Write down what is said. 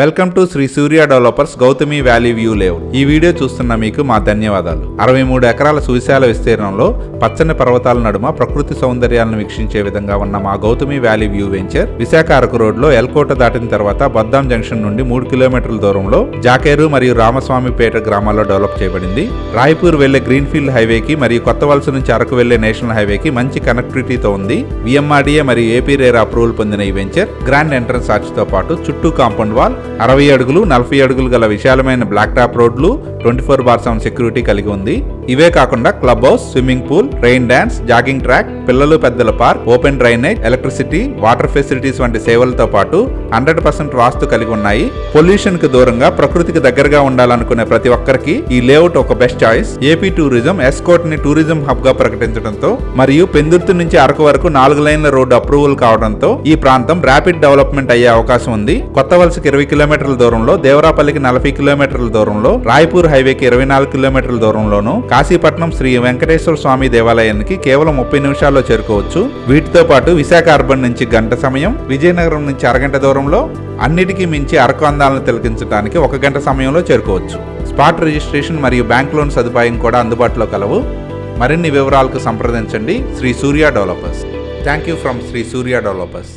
Welcome to Sri Surya developers Gautami valley view layout. ఈ video చూస్తున్న మీకు మా ధన్యవాదాలు. 63 ఎకరాల సువిశాల విస్తీర్ణంలో పచ్చని పర్వతాల నడుమ ప్రకృతి సౌందర్యాలను వీక్షించే విధంగా ఉన్న మా Gautami valley view venture Visakha Araku రోడ్లో ఎల్కోట దాటిన తర్వాత బద్దాం జంక్షన్ నుండి 3 కిలోమీటర్ల దూరంలో జాకేరు మరియు రామస్వామిపేట గ్రామాల్లో డెవలప్ చేయబడింది. రాయ్పూర్ వెళ్లే గ్రీన్ఫీల్డ్ హైవేకి మరియు కొత్త వలస నుంచి అరకు వెళ్లే నేషనల్ హైవేకి మంచి కనెక్టివిటీతో ఉంది. విఎంఆర్డీఏ మరియు ఏపీ రేరా అప్రూవల్ పొందిన ఈ వెంచర్ గ్రాండ్ ఎంట్రన్స్ ఆర్చ్ తో పాటు చుట్టూ కాంపౌండ్ వాల్, 60 అడుగులు 40 అడుగులు గల విశాలమైన బ్లాక్ టాప్ రోడ్లు, 24/7 సెక్యూరిటీ కలిగి ఉంది. ఇవే కాకుండా club house, swimming pool, rain dance, jogging track, పిల్లలు పెద్దల park, open drainage, electricity, water facilities వంటి సేవలతో పాటు 100% వాస్తు కలిగి ఉన్నాయి. పొల్యూషన్ కు దూరంగా ప్రకృతికి దగ్గరగా ఉండాలనుకునే ప్రతి ఒక్కరికి ఈ లేఅవుట్ ఒక best choice. AP tourism S Kota ని టూరిజం హబ్ గా ప్రకటించడంతో మరియు పెందుర్తి నుంచి అరకు వరకు 4 లైన్ల రోడ్డు అప్రూవల్ కావడంతో ఈ ప్రాంతం ర్యాపిడ్ డెవలప్మెంట్ అయ్యే అవకాశం ఉంది. కొత్త వలసకి 20 కిలోమీటర్ల దూరంలో, దేవరాపల్లికి 40 కిలోమీటర్ల దూరంలో, రాయ్పూర్ హైవేకి 24 కిలోమీటర్ల దూరంలోను, కాశీపట్నం శ్రీ వెంకటేశ్వర స్వామి దేవాలయానికి కేవలం 30 నిమిషాల్లో చేరుకోవచ్చు. వీటితో పాటు విశాఖ అర్బన్ నుంచి గంట సమయం, విజయనగరం నుంచి అరగంట దూరంలో, అన్నిటికీ మించి అరకు అందాలను తిలకించడానికి 1 గంట సమయంలో చేరుకోవచ్చు. స్పాట్ రిజిస్ట్రేషన్ మరియు బ్యాంక్ లోన్ సదుపాయం కూడా అందుబాటులో కలవు. మరిన్ని వివరాలకు సంప్రదించండి Sri Surya Developers. Thank you from Sri Surya developers.